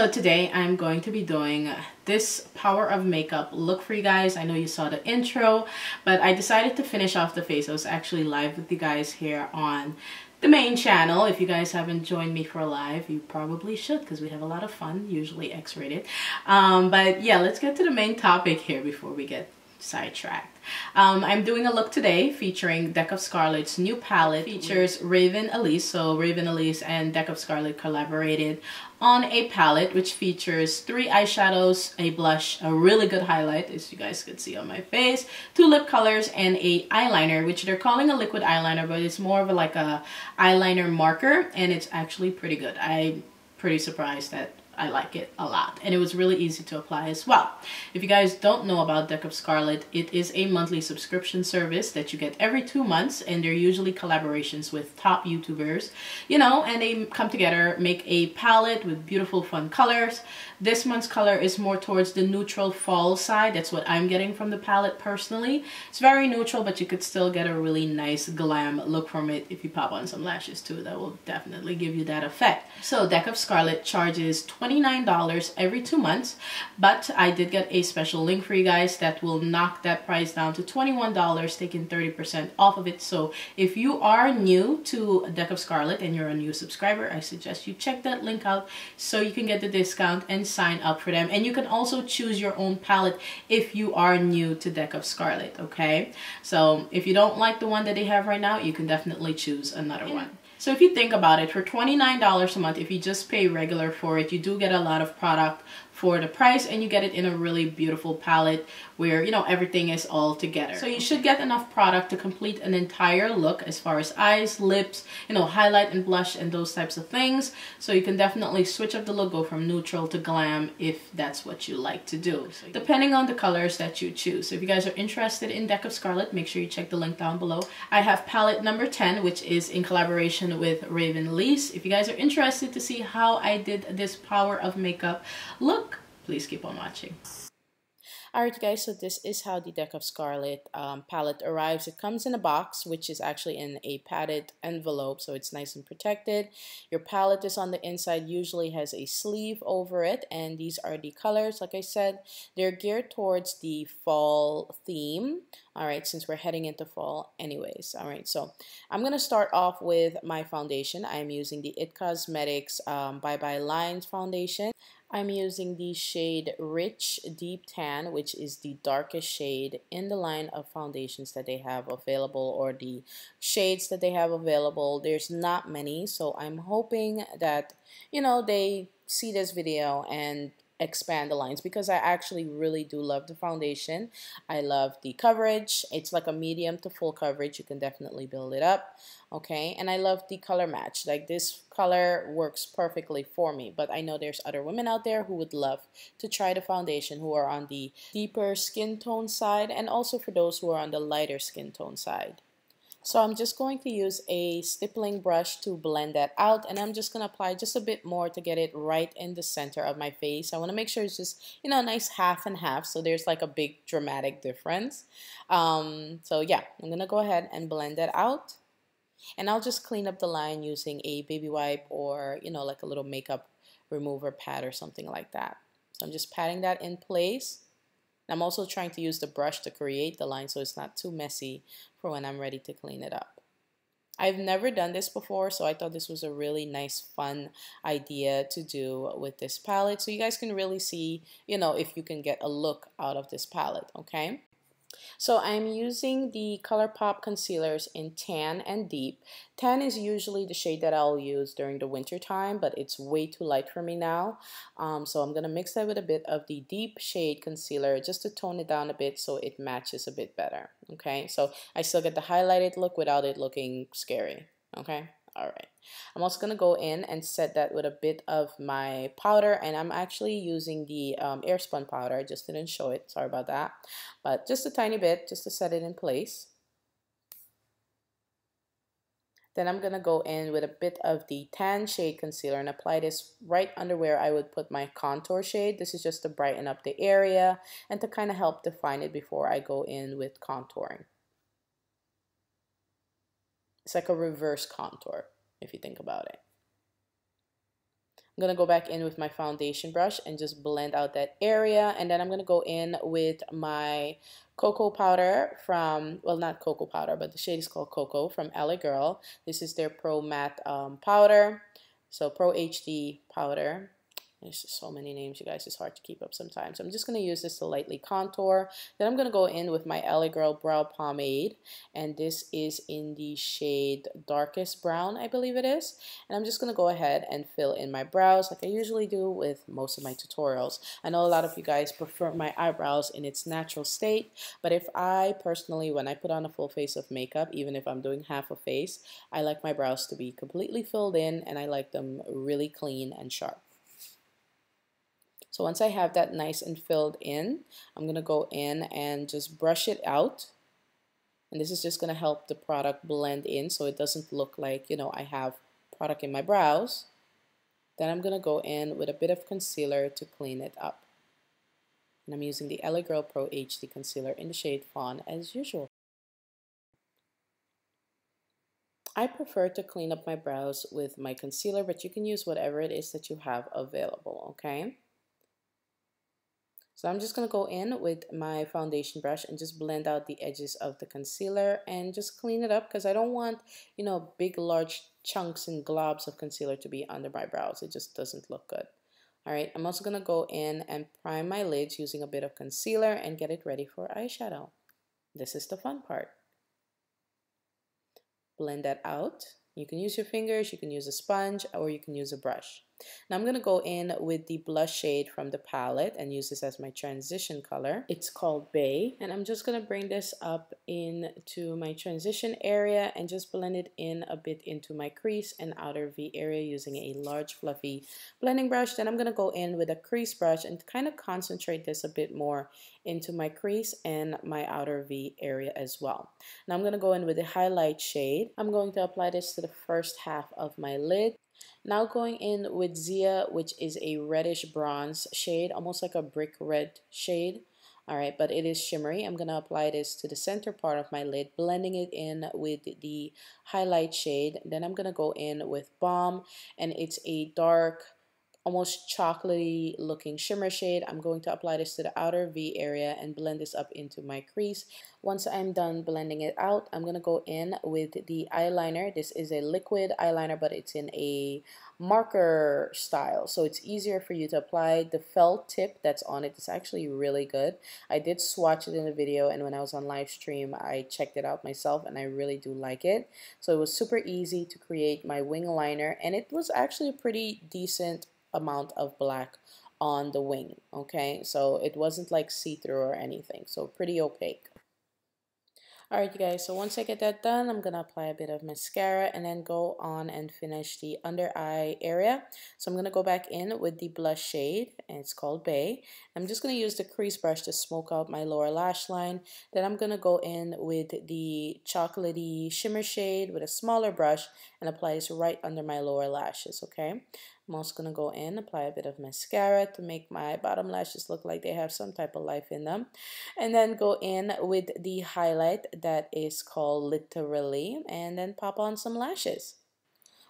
So today I'm going to be doing this power of makeup look for you guys. I know you saw the intro, but I decided to finish off the face. I was actually live with you guys here on the main channel. If you guys haven't joined me for a live, you probably should, because we have a lot of fun, usually X-rated. But yeah, let's get to the main topic here before we get sidetracked. I'm doing a look today featuring Deck of Scarlet's new palette. Features Raven Elyse. So Raven Elyse and Deck of Scarlet collaborated on a palette which features 3 eyeshadows, a blush, a really good highlight as you guys could see on my face, 2 lip colors, and a eyeliner, which they're calling a liquid eyeliner, but it's more of like a eyeliner marker, and it's actually pretty good. I'm pretty surprised that I like it a lot, and it was really easy to apply as well. If you guys don't know about Deck of Scarlet, it is a monthly subscription service that you get every 2 months, and they're usually collaborations with top YouTubers, you know, and they come together, make a palette with beautiful fun colors. This month's color is more towards the neutral fall side. That's what I'm getting from the palette personally. It's very neutral, but you could still get a really nice glam look from it if you pop on some lashes too. That will definitely give you that effect. So Deck of Scarlet charges $29 every 2 months, but I did get a special link for you guys that will knock that price down to $21, taking 30% off of it. So if you are new to Deck of Scarlet and you're a new subscriber, I suggest you check that link out so you can get the discount and sign up for them. And you can also choose your own palette if you are new to Deck of Scarlet, okay? So if you don't like the one that they have right now, you can definitely choose another one. So if you think about it, for $29 a month, if you just pay regular for it, you do get a lot of product for the price, and you get it in a really beautiful palette where, you know, everything is all together. So you should get enough product to complete an entire look as far as eyes, lips, you know, highlight and blush and those types of things. So you can definitely switch up the look, go from neutral to glam if that's what you like to do, depending on the colors that you choose. So if you guys are interested in Deck of Scarlet, make sure you check the link down below. I have palette number 10, which is in collaboration with Raven Elyse. If you guys are interested to see how I did this power of makeup look, please keep on watching. Alright guys, so this is how the Deck of Scarlet palette arrives. It comes in a box, which is actually in a padded envelope, so it's nice and protected. Your palette is on the inside, usually has a sleeve over it, and these are the colors. Like I said, they're geared towards the fall theme. Alright, since we're heading into fall anyways. Alright, so I'm going to start off with my foundation. I'm using the It Cosmetics Bye Bye Lines foundation. I'm using the shade Rich Deep Tan, which is the darkest shade in the line of foundations that they have available, or the shades that they have available. There's not many, so I'm hoping that, you know, they see this video and expand the lines, because I actually really do love the foundation. I love the coverage. It's like a medium to full coverage. You can definitely build it up, okay? And I love the color match. Like, this color works perfectly for me, but I know there's other women out there who would love to try the foundation, who are on the deeper skin tone side, and also for those who are on the lighter skin tone side. So I'm just going to use a stippling brush to blend that out, and I'm just going to apply just a bit more to get it right in the center of my face. I want to make sure it's just, you know, a nice half and half, so there's like a big dramatic difference. So yeah, I'm going to go ahead and blend that out, and I'll just clean up the line using a baby wipe, or, you know, like a little makeup remover pad or something like that. So I'm just patting that in place. I'm also trying to use the brush to create the line so it's not too messy for when I'm ready to clean it up. I've never done this before, so I thought this was a really nice, fun idea to do with this palette, so you guys can really see, you know, if you can get a look out of this palette, okay? So I'm using the ColourPop concealers in Tan and Deep. Tan is usually the shade that I'll use during the winter time, but it's way too light for me now. So I'm going to mix that with a bit of the Deep shade concealer just to tone it down a bit so it matches a bit better. Okay, so I still get the highlighted look without it looking scary. Okay. Alright, I'm also going to go in and set that with a bit of my powder, and I'm actually using the air spun powder. I just didn't show it, sorry about that, but just a tiny bit just to set it in place. Then I'm going to go in with a bit of the tan shade concealer and apply this right under where I would put my contour shade. This is just to brighten up the area and to kind of help define it before I go in with contouring. It's like a reverse contour, if you think about it. I'm going to go back in with my foundation brush and just blend out that area. And then I'm going to go in with my cocoa powder from, well, not cocoa powder, but the shade is called Cocoa from LA Girl. This is their Pro Matte powder. So Pro HD powder. There's just so many names, you guys. It's hard to keep up sometimes. I'm just going to use this to lightly contour. Then I'm going to go in with my LA Girl Brow Pomade. And this is in the shade Darkest Brown, I believe it is. And I'm just going to go ahead and fill in my brows like I usually do with most of my tutorials. I know a lot of you guys prefer my eyebrows in its natural state. But if I personally, when I put on a full face of makeup, even if I'm doing half a face, I like my brows to be completely filled in and I like them really clean and sharp. So once I have that nice and filled in, I'm going to go in and just brush it out. And this is just going to help the product blend in so it doesn't look like, you know, I have product in my brows. Then I'm going to go in with a bit of concealer to clean it up. And I'm using the LA Girl Pro HD Concealer in the shade Fawn as usual. I prefer to clean up my brows with my concealer, but you can use whatever it is that you have available, okay? So I'm just going to go in with my foundation brush and just blend out the edges of the concealer and just clean it up because I don't want, you know, big large chunks and globs of concealer to be under my brows. It just doesn't look good. All right, I'm also going to go in and prime my lids using a bit of concealer and get it ready for eyeshadow. This is the fun part. Blend that out. You can use your fingers, you can use a sponge, or you can use a brush. Now I'm going to go in with the blush shade from the palette and use this as my transition color. It's called Bay, and I'm just going to bring this up into my transition area and just blend it in a bit into my crease and outer V area using a large fluffy blending brush. Then I'm going to go in with a crease brush and kind of concentrate this a bit more into my crease and my outer V area as well. Now I'm going to go in with the highlight shade. I'm going to apply this to the first half of my lid. Now going in with Zia, which is a reddish bronze shade, almost like a brick red shade. Alright, but it is shimmery. I'm going to apply this to the center part of my lid, blending it in with the highlight shade. Then I'm going to go in with Balm, and it's a dark, almost chocolatey looking shimmer shade. I'm going to apply this to the outer V area and blend this up into my crease. Once I'm done blending it out, I'm going to go in with the eyeliner. This is a liquid eyeliner, but it's in a marker style, so it's easier for you to apply. The felt tip that's on it is actually really good. I did swatch it in the video, and when I was on live stream I checked it out myself and I really do like it. So it was super easy to create my wing liner, and it was actually a pretty decent amount of black on the wing. Okay, so it wasn't like see-through or anything, so pretty opaque. Alright you guys, so once I get that done, I'm going to apply a bit of mascara and then go on and finish the under eye area. So I'm going to go back in with the blush shade, and it's called Bay. I'm just going to use the crease brush to smoke out my lower lash line. Then I'm going to go in with the chocolatey shimmer shade with a smaller brush and apply this right under my lower lashes, okay? I'm also going to go in, apply a bit of mascara to make my bottom lashes look like they have some type of life in them. And then go in with the highlight that is called Literally, and then pop on some lashes.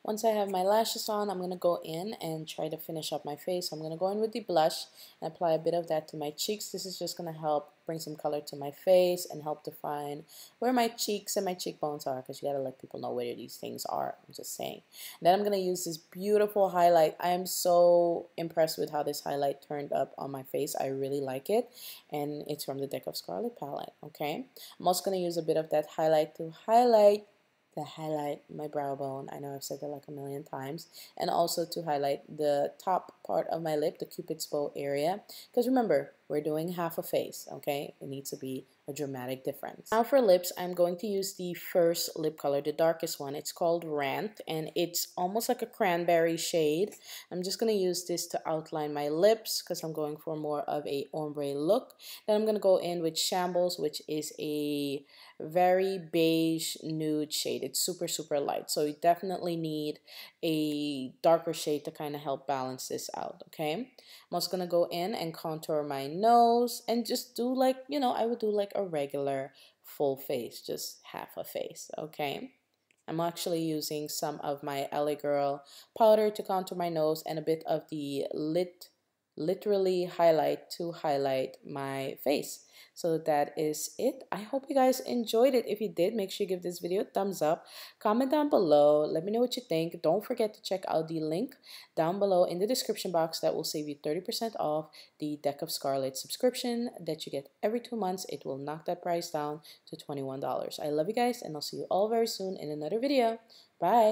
Once I have my lashes on, I'm going to go in and try to finish up my face. I'm going to go in with the blush and apply a bit of that to my cheeks. This is just going to help bring some color to my face and help define where my cheeks and my cheekbones are, because you got to let people know where these things are. I'm just saying. And then I'm going to use this beautiful highlight. I am so impressed with how this highlight turned up on my face. I really like it. And it's from the Deck of Scarlet palette. Okay. I'm also going to use a bit of that highlight to highlight my brow bone. I know I've said that like a million times. And also to highlight the top part of my lip, the Cupid's bow area. Because remember, we're doing half a face, okay? It needs to be a dramatic difference. Now for lips, I'm going to use the first lip color, the darkest one. It's called Rant, and it's almost like a cranberry shade. I'm just going to use this to outline my lips because I'm going for more of a ombre look. Then I'm going to go in with Shambles, which is a very beige nude shade. It's super, super light. So you definitely need a darker shade to kind of help balance this out, okay? I'm also going to go in and contour my nose and just do like, you know, I would do like a regular full face, just half a face, okay? I'm actually using some of my LA Girl powder to contour my nose and a bit of the literally highlight to highlight my face. So that is it. I hope you guys enjoyed it. If you did, make sure you give this video a thumbs up. Comment down below. Let me know what you think. Don't forget to check out the link down below in the description box that will save you 30% off the Deck of Scarlet subscription that you get every 2 months. It will knock that price down to $21. I love you guys, and I'll see you all very soon in another video. Bye.